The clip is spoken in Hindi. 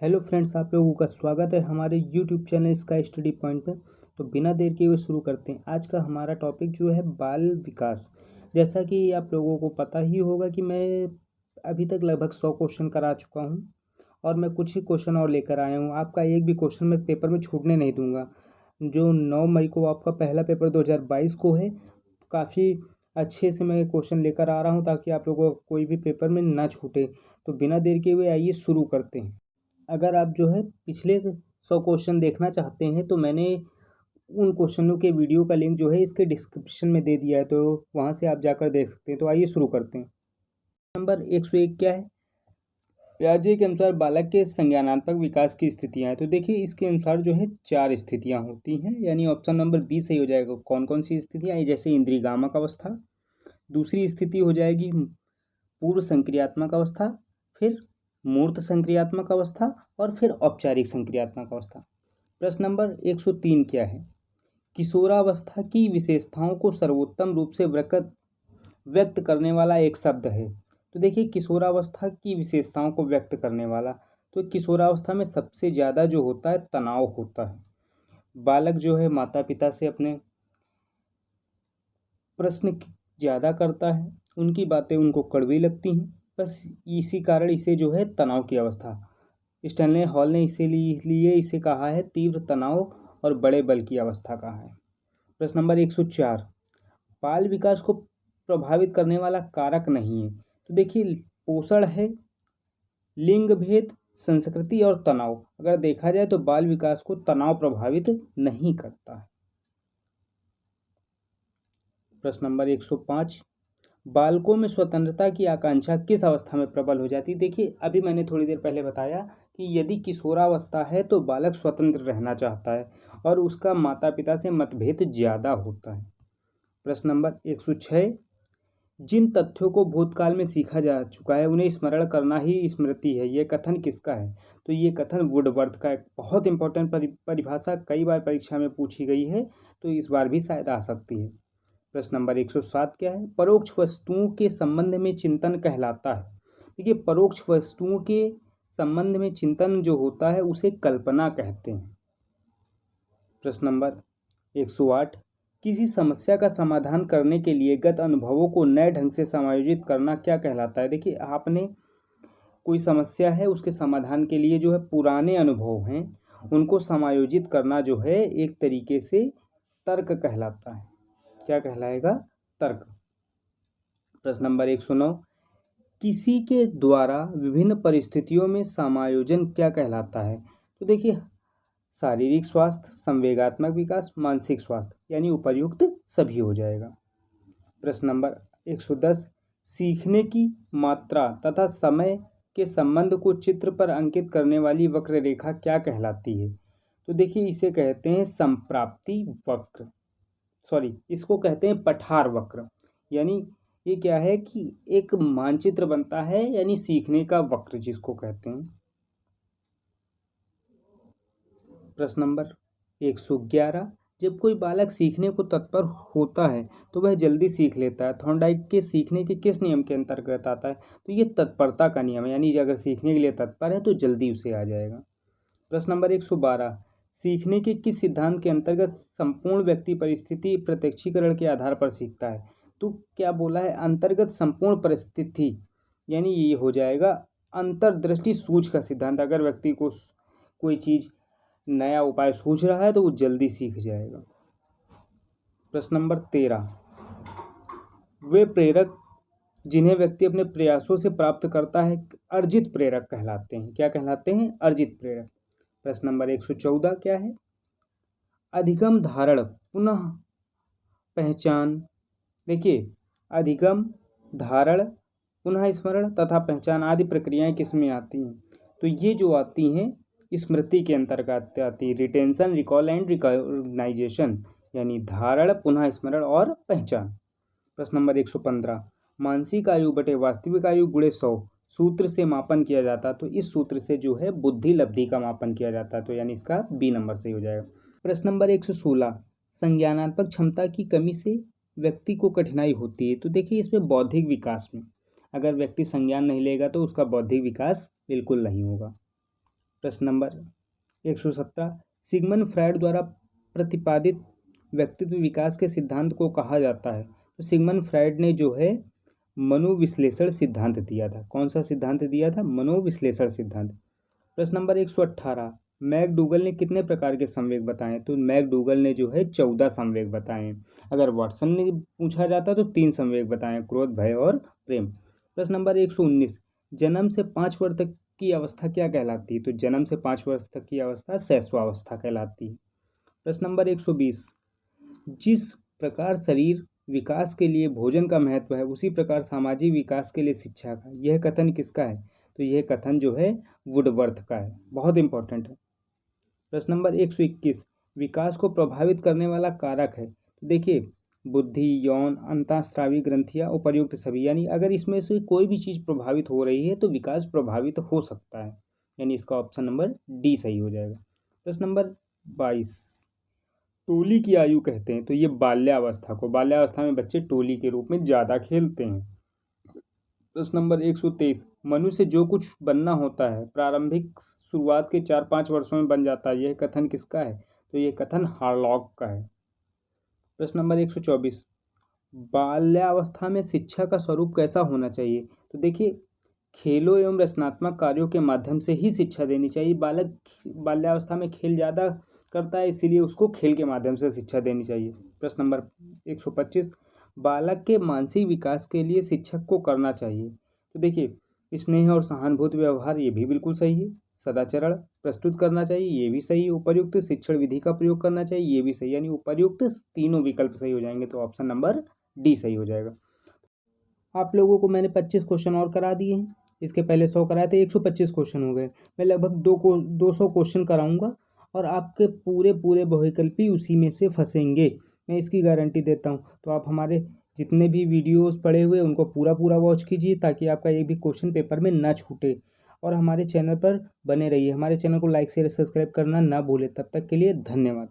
हेलो फ्रेंड्स, आप लोगों का स्वागत है हमारे YouTube channel sky study point पे। तो बिना देर के हुए शुरू करते हैं। आज का हमारा टॉपिक जो है बाल विकास। जैसा कि आप लोगों को पता ही होगा कि मैं अभी तक लगभग 100 क्वेश्चन करा चुका हूं और मैं कुछ ही क्वेश्चन और लेकर आया हूं। आपका एक भी क्वेश्चन मैं पेपर में छूटने नहीं दूंगा। जो 9 मई को आपका पहला पेपर 2022 को है, काफ़ी अच्छे से मैं क्वेश्चन लेकर आ रहा हूँ ताकि आप लोगों को कोई भी पेपर में ना छूटे। तो बिना देर के हुए आइए शुरू करते हैं। अगर आप जो है पिछले 100 क्वेश्चन देखना चाहते हैं तो मैंने उन क्वेश्चनों के वीडियो का लिंक जो है इसके डिस्क्रिप्शन में दे दिया है, तो वहाँ से आप जाकर देख सकते हैं। तो आइए शुरू करते हैं। नंबर 101 क्या है? पियाजे के अनुसार बालक के संज्ञानात्मक विकास की स्थितियाँ हैं। तो देखिए, इसके अनुसार जो है 4 स्थितियाँ होती हैं, यानी ऑप्शन नंबर बी सही हो जाएगा। कौन कौन सी स्थितियाँ? जैसे इंद्रियगामक अवस्था, दूसरी स्थिति हो जाएगी पूर्व संक्रियात्मक अवस्था, फिर मूर्त संक्रियात्मक अवस्था और फिर औपचारिक संक्रियात्मक अवस्था। प्रश्न नंबर 103 क्या है? किशोरावस्था की विशेषताओं को सर्वोत्तम रूप से व्यक्त करने वाला एक शब्द है। तो देखिए, किशोरावस्था की विशेषताओं को व्यक्त करने वाला, तो किशोरावस्था में सबसे ज़्यादा जो होता है तनाव होता है। बालक जो है माता पिता से अपने प्रश्न ज़्यादा करता है, उनकी बातें उनको कड़वी लगती हैं। बस इसी कारण इसे जो है तनाव की अवस्था, स्टैनले हॉल ने इसीलिए इसे कहा है तीव्र तनाव और बड़े बल की अवस्था कहा है। प्रश्न नंबर 104, बाल विकास को प्रभावित करने वाला कारक नहीं है। तो देखिए, पोषण है, लिंग भेद, संस्कृति और तनाव। अगर देखा जाए तो बाल विकास को तनाव प्रभावित नहीं करता है। प्रश्न नंबर 105, बालकों में स्वतंत्रता की आकांक्षा किस अवस्था में प्रबल हो जाती है? देखिए, अभी मैंने थोड़ी देर पहले बताया कि यदि किशोरावस्था है तो बालक स्वतंत्र रहना चाहता है और उसका माता पिता से मतभेद ज़्यादा होता है। प्रश्न नंबर 106, जिन तथ्यों को भूतकाल में सीखा जा चुका है उन्हें स्मरण करना ही स्मृति है, यह कथन किसका है? तो ये कथन वुडवर्थ का एक बहुत इंपॉर्टेंट परिभाषा कई बार परीक्षा में पूछी गई है, तो इस बार भी शायद आ सकती है। प्रश्न नंबर 107 क्या है? परोक्ष वस्तुओं के संबंध में चिंतन कहलाता है। देखिए, परोक्ष वस्तुओं के संबंध में चिंतन जो होता है उसे कल्पना कहते हैं। प्रश्न नंबर 108, किसी समस्या का समाधान करने के लिए गत अनुभवों को नए ढंग से समायोजित करना क्या कहलाता है? देखिए, आपने कोई समस्या है, उसके समाधान के लिए जो है पुराने अनुभव हैं उनको समायोजित करना जो है एक तरीके से तर्क कहलाता है। क्या कहलाएगा? तर्क। प्रश्न नंबर 109, किसी के द्वारा विभिन्न परिस्थितियों में समायोजन क्या कहलाता है? तो देखिए, शारीरिक स्वास्थ्य, संवेगात्मक विकास, मानसिक स्वास्थ्य, यानी उपर्युक्त सभी हो जाएगा। प्रश्न नंबर 110, सीखने की मात्रा तथा समय के संबंध को चित्र पर अंकित करने वाली वक्र रेखा क्या कहलाती है? तो देखिए, इसे कहते हैं संप्राप्ति वक्र। इसको कहते हैं पठार वक्र। यानी ये क्या है कि एक मानचित्र बनता है, यानी सीखने का वक्र जिसको कहते हैं। प्रश्न नंबर 111, जब कोई बालक सीखने को तत्पर होता है तो वह जल्दी सीख लेता है। थॉर्नडाइक के सीखने के किस नियम के अंतर्गत आता है? तो ये तत्परता का नियम है, यानी अगर सीखने के लिए तत्पर है तो जल्दी उसे आ जाएगा। प्रश्न नंबर 112, सीखने के किस सिद्धांत के अंतर्गत संपूर्ण व्यक्ति परिस्थिति प्रत्यक्षीकरण के आधार पर सीखता है? तो क्या बोला है? अंतर्गत संपूर्ण परिस्थिति, यानी ये हो जाएगा अंतर्दृष्टि सूझ का सिद्धांत। अगर व्यक्ति को कोई चीज़ नया उपाय सूझ रहा है तो वो जल्दी सीख जाएगा। प्रश्न नंबर 13, वे प्रेरक जिन्हें व्यक्ति अपने प्रयासों से प्राप्त करता है अर्जित प्रेरक कहलाते हैं। क्या कहलाते हैं? अर्जित प्रेरक। प्रश्न नंबर 114 क्या है? अधिगम, धारण, पुनः पहचान। देखिए, अधिगम, धारण, पुनः स्मरण तथा पहचान आदि प्रक्रियाएं किस में आती हैं? तो ये जो आती हैं स्मृति के अंतर्गत आती है। रिटेंशन, रिकॉल एंड रिकॉग्नाइजेशन, यानी धारण, पुनः स्मरण और पहचान। प्रश्न नंबर 115, मानसिक आयु बटे वास्तविक आयु गुणे 100 सूत्र से मापन किया जाता है। तो इस सूत्र से जो है बुद्धि लब्धि का मापन किया जाता है, तो यानी इसका बी नंबर सही हो जाएगा। प्रश्न नंबर 116, संज्ञानात्मक क्षमता की कमी से व्यक्ति को कठिनाई होती है। तो देखिए, इसमें बौद्धिक विकास में अगर व्यक्ति संज्ञान नहीं लेगा तो उसका बौद्धिक विकास बिल्कुल नहीं होगा। प्रश्न नंबर 117, सिगमंड फ्रायड द्वारा प्रतिपादित व्यक्तित्व विकास के सिद्धांत को कहा जाता है। तो सिगमंड फ्रायड ने जो है मनोविश्लेषण सिद्धांत दिया था। कौन सा सिद्धांत दिया था? मनोविश्लेषण सिद्धांत। प्रश्न नंबर 118, मैकडूगल ने कितने प्रकार के संवेग बताए? तो मैकडूगल ने जो है 14 संवेग बताए। अगर वाटसन ने पूछा जाता तो 3 संवेग बताए, क्रोध, भय और प्रेम। प्रश्न नंबर 119, जन्म से 5 वर्ष तक की अवस्था क्या कहलाती है? तो जन्म से 5 वर्ष तक की अवस्था शैशवावस्था कहलाती है। प्रश्न नंबर 120, जिस प्रकार शरीर विकास के लिए भोजन का महत्व है उसी प्रकार सामाजिक विकास के लिए शिक्षा का, यह कथन किसका है? तो यह कथन जो है वुडवर्थ का है। बहुत इंपॉर्टेंट है। प्रश्न नंबर 121, विकास को प्रभावित करने वाला कारक है? तो देखिए, बुद्धि, यौन, अंतःस्रावी ग्रंथियां, उपर्युक्त सभी, यानी अगर इसमें से कोई भी चीज़ प्रभावित हो रही है तो विकास प्रभावित हो सकता है, यानी इसका ऑप्शन नंबर डी सही हो जाएगा। प्रश्न नंबर 22, टोली की आयु कहते हैं? तो ये बाल्यावस्था को, बाल्यावस्था में बच्चे टोली के रूप में ज़्यादा खेलते हैं। प्रश्न नंबर 123, मनुष्य जो कुछ बनना होता है प्रारंभिक शुरुआत के 4-5 वर्षों में बन जाता है, यह कथन किसका है? तो यह कथन हार्लॉक का है। प्रश्न नंबर 124, बाल्यावस्था में शिक्षा का स्वरूप कैसा होना चाहिए? तो देखिए, खेलों एवं रचनात्मक कार्यों के माध्यम से ही शिक्षा देनी चाहिए। बालक बाल्यावस्था में खेल ज़्यादा करता है, इसीलिए उसको खेल के माध्यम से शिक्षा देनी चाहिए। प्रश्न नंबर 125, बालक के मानसिक विकास के लिए शिक्षक को करना चाहिए? तो देखिए, स्नेह और सहानुभूति व्यवहार, ये भी बिल्कुल सही है। सदाचरण प्रस्तुत करना चाहिए, ये भी सही है। उपर्युक्त शिक्षण विधि का प्रयोग करना चाहिए, ये भी सही, यानी उपर्युक्त तीनों विकल्प सही हो जाएंगे। तो ऑप्शन नंबर डी सही हो जाएगा। आप लोगों को मैंने 25 क्वेश्चन और करा दिए हैं। इसके पहले 100 कराए थे, 125 क्वेश्चन हो गए। मैं लगभग 200 क्वेश्चन कराऊंगा और आपके पूरे पूरे बहुविकल्पी उसी में से फंसेंगे, मैं इसकी गारंटी देता हूँ। तो आप हमारे जितने भी वीडियोस पड़े हुए उनको पूरा पूरा वॉच कीजिए ताकि आपका एक भी क्वेश्चन पेपर में ना छूटे। और हमारे चैनल पर बने रहिए। हमारे चैनल को लाइक शेयर सब्सक्राइब करना ना भूलें। तब तक के लिए धन्यवाद।